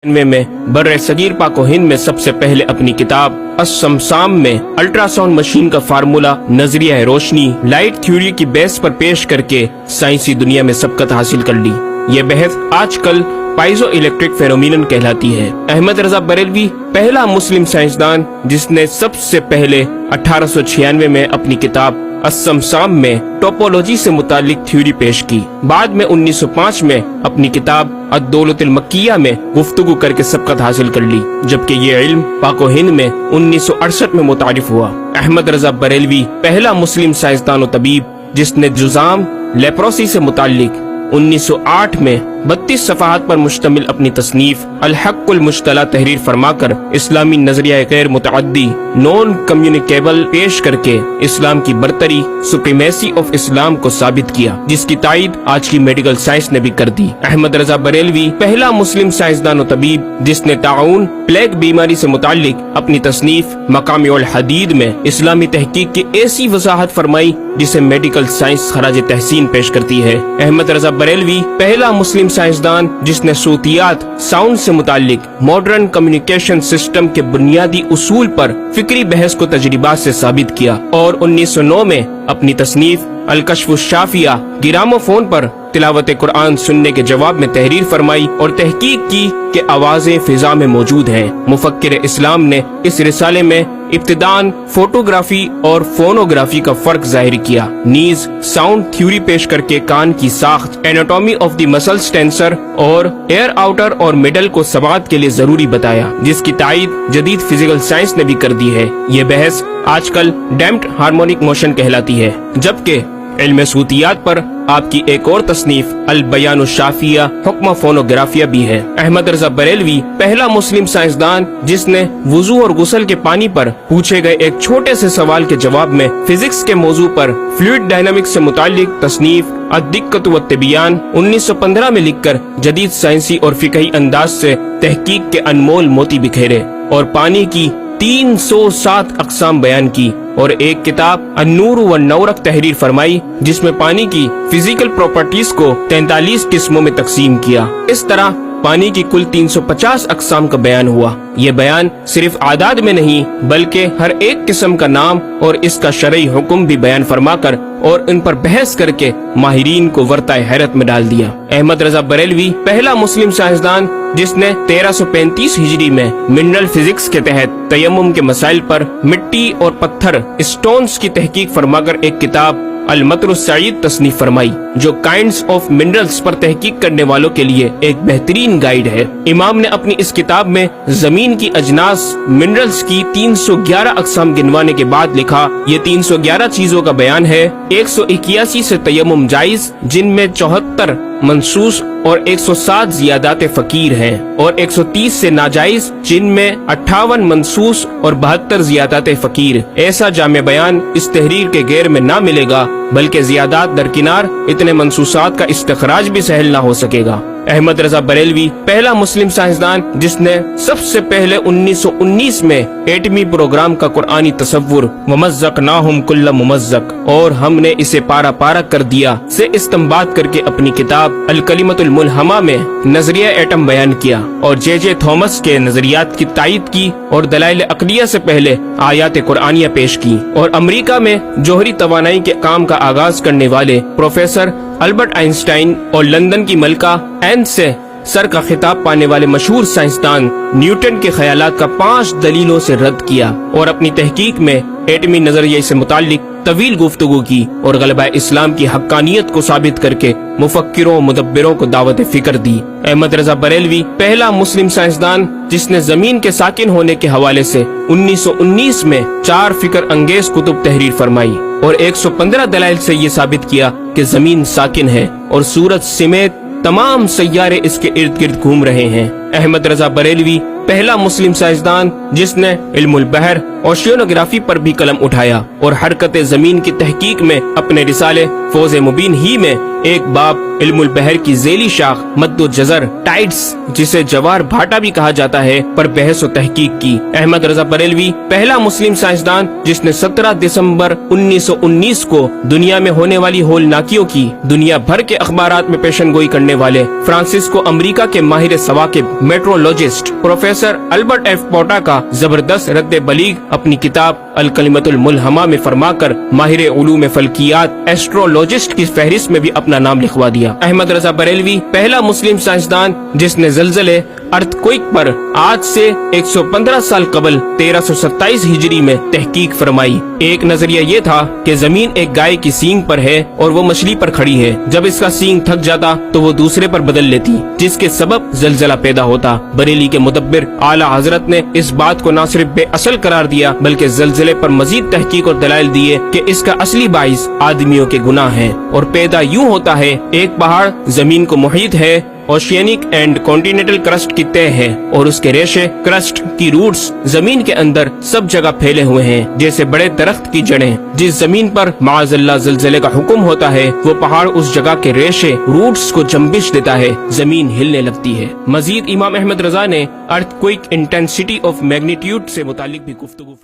में बर्रे सगीर पाको हिंद में सबसे पहले अपनी किताब अस्समसाम में अल्ट्रासाउंड मशीन का फार्मूला नजरिया रोशनी लाइट थ्योरी की बेस पर पेश करके साइंसी दुनिया में सबकत हासिल कर ली। ये बहस आजकल पाइजो इलेक्ट्रिक फेनोमेनन कहलाती है। अहमद रजा बरेलवी पहला मुस्लिम साइंसदान जिसने सबसे पहले 1896 में अपनी किताब अस्समसाम में टोपोलॉजी से मुतालिक थ्योरी पेश की। बाद में 1905 में अपनी किताब अद्दौलतुल मक्किया में गुफ्तगू करके सबकत हासिल कर ली, जबकि ये इल्म पाको हिंद में 1968 में मुतारिफ हुआ। अहमद रजा बरेलवी पहला मुस्लिम साइंसदान और तबीब जिसने जुजाम लेप्रोसी से मुतालिक 1908 में 32 सफ़हात पर मुश्तमिल अपनी तसनीफ अल हक़्क़ुल मुश्तला तहरीर फरमाकर इस्लामी नजरिया गैर मुतअद्दी नॉन कम्युनिकेबल पेश करके इस्लाम की बरतरी सुप्रीमेसी ऑफ इस्लाम को साबित किया, जिसकी तायद आज की मेडिकल साइंस ने भी कर दी। अहमद रजा बरेलवी पहला मुस्लिम साइंसदान और तबीब जिसने ताउन प्लेग बीमारी से मुतालिक अपनी तसनीफ मकामिउल हदीद में इस्लामी तहकीक की ऐसी वजाहत फरमाई जिसे मेडिकल साइंस खराज तहसीन पेश करती है। अहमद रजा बरेलवी पहला मुस्लिम साइंसदान जिसने सूतियात साउंड से मुतालिक मॉडर्न कम्युनिकेशन सिस्टम के बुनियादी उसूल पर फिक्री बहस को तजरिबात से साबित किया और 1909 में अपनी तसनीफ अल कश्फ शाफिया गिरामोफोन पर तिलावत कुरान सुनने के जवाब में तहरीर फरमाई और तहकीक की कि आवाजें फिजा में मौजूद हैं। मुफक्किर इस्लाम ने इस रिसाले में इब्तिदान फोटोग्राफी और फोनोग्राफी का फर्क जाहिर किया। नीज साउंड थ्योरी पेश करके कान की साख्त, anatomy of the muscles tensor और एयर आउटर और मिडल को समात के लिए जरूरी बताया, जिसकी तायद जदीद फिजिकल साइंस ने भी कर दी है। ये बहस आजकल डैम्प्ड हार्मोनिक मोशन कहलाती है, जबकि इल्म सूतियात पर आपकी एक और तसनीफ अल बयान शाफिया हुक्म फोनोग्राफिया भी है। अहमद रजा बरेलवी पहला मुस्लिम साइंसदान जिसने वुजू और गुसल के पानी पर पूछे गए एक छोटे से सवाल के जवाब में फिजिक्स के मौजू पर फ्लूइड डायनामिक्स से मुतालिक तसनीफ अद्दिक्कत व तिबियान 1915 में लिखकर जदीद साइंसी और फिकही अंदाज से तहकीक के अनमोल मोती बिखेरे और पानी की 307 अक़साम बयान की और एक किताब अन्नूर व नौरक तहरीर फरमाई जिसमें पानी की फिजिकल प्रॉपर्टीज को 43 किस्मों में तकसीम किया। इस तरह पानी की कुल 350 अक़साम का बयान हुआ। ये बयान सिर्फ आदाद में नहीं बल्कि हर एक किस्म का नाम और इसका शरई हुक्म भी बयान फरमाकर और इन पर बहस करके माहिरीन को वर्ताए हैरत में डाल दिया। अहमद रजा बरेलवी पहला मुस्लिम साइंसदान जिसने 1335 हिजरी में मिनरल फिजिक्स के तहत तयम्मुम के मसाइल पर मिट्टी और पत्थर स्टोन्स की तहकीक फरमाकर एक किताब अल मतरुस सईद तसनीफ फरमाई, जो काइंड्स ऑफ मिनरल्स पर तहकीक करने वालों के लिए एक बेहतरीन गाइड है। इमाम ने अपनी इस किताब में जमीन की अजनास मिनरल्स की 311 अक़साम गिनवाने के बाद लिखा, ये 311 चीजों का बयान है। 181 से तयम्मुम जायज जिनमें 74 मंसूस और 107 जियादात फकीर हैं और 130 से नाजायज जिनमें 58 मंसूस और 72 जियादात फकीर। ऐसा जामे बयान इस तहरीर के गैर में ना मिलेगा, बल्कि जियादात दरकिनार इतने मंसूसात का इस्तखराज भी सहल ना हो सकेगा। अहमद रजा बरेलवी पहला मुस्लिम साइंसदान जिसने सबसे पहले 1919 में एटमी प्रोग्राम का कुरानी तसव्वुर वमज़्ज़क़नाहुम कुल्ल मुमज़्ज़क़ और हमने इसे पारा पारा कर दिया से इस्तिंबात करके अपनी किताब अल कलिमतुल मुल्हमा में नजरिया एटम बयान किया और जे थॉमस के नजरियात की तायद की और दलाइल अक़लिया से पहले आयात कुरानिया पेश की और अमरीका में जोहरी तवानाई के काम का आगाज करने वाले प्रोफेसर अल्बर्ट आइंस्टाइन और लंदन की मलका एन से सर का खिताब पाने वाले मशहूर साइंसदान न्यूटन के ख्यालात का 5 दलीलों से रद्द किया और अपनी तहकीक में एटमी नजरिए से मुतालिक तवील गुफ्तगू की और गलबा इस्लाम की हक्कानियत को साबित करके मुफक्किरों मुदब्बिरों को दावत फिक्र दी। अहमद रजा बरेलवी पहला मुस्लिम साइंसदान जिसने जमीन के साकिन होने के हवाले से 1919 में 4 फिक्र अंगेज कुतुब तहरीर फरमाई और 115 दलाइल से ये साबित किया कि जमीन साकिन है और सूरज समेत तमाम सैयारे इसके इर्द गिर्द घूम रहे हैं। अहमद रजा बरेलवी पहला मुस्लिम साइंसदान जिसने इल्मुल बहर ओशियोनोग्राफी पर भी कलम उठाया और हरकत जमीन की तहकीक में अपने रिसाले फौज मुबीन ही में ایک باب علم البحر کی ذیلی شاخ مد و جزر ٹائڈس جسے جوار بھاٹا بھی کہا جاتا ہے پر بحث و تحقیق کی۔ احمد رضا بریلوی پہلا مسلم سائنسدان جس نے 17 دسمبر 1919 کو دنیا میں ہونے والی ہولناکیوں کی دنیا بھر کے اخبارات میں پیشن گوئی کرنے والے فرانسسکو امریکہ کے ماہر ثواقب میٹرولوجسٹ پروفیسر البرٹ ایف پوٹا کا زبردست رد بلیغ اپنی کتاب الکلمۃ الملہمہ میں فرما کر ماہر علوم فلکیات ایسٹرولوجسٹ کی فہرست میں بھی اپنا نام لکھوا دیا۔ احمد رضا بریلوی پہلا مسلم سائنسدان جس نے زلزلے ارتھ کوئک پر آج سے 115 سال قبل 1327 ہجری میں تحقیق فرمائی۔ ایک نظریہ یہ تھا کہ زمین ایک گائے کی سینگ پر ہے اور وہ مچھلی پر کھڑی ہے، جب اس کا سینگ تھک جاتا تو وہ دوسرے پر بدل لیتی جس کے سبب زلزلہ پیدا ہوتا۔ بریلی کے مدبر اعلی حضرت نے اس بات کو نہ صرف بے اصل قرار دیا بلکہ زلزلے پر مزید تحقیق اور دلائل دیے کہ اس کا اصلی باعث آدمیوں کے گناہ ہیں اور پیدا یوں ہوتا ہے۔ ایک پہاڑ زمین کو محیط ہے، اوشینک اینڈ کانٹیننٹل کرسٹ کی تہ ہے اور اس کے ریشے کرسٹ کی روٹس زمین کے اندر سب جگہ پھیلے ہوئے ہیں جیسے بڑے درخت کی جڑیں۔ جس زمین پر معاذ اللہ زلزلے کا حکم ہوتا ہے وہ پہاڑ اس جگہ کے ریشے روٹس کو جنبش دیتا ہے، زمین ہلنے لگتی ہے۔ مزید امام احمد رضا نے ارتھ کوئک انٹینسٹی آف میگنیٹیوڈ سے متعلق بھی گفتگو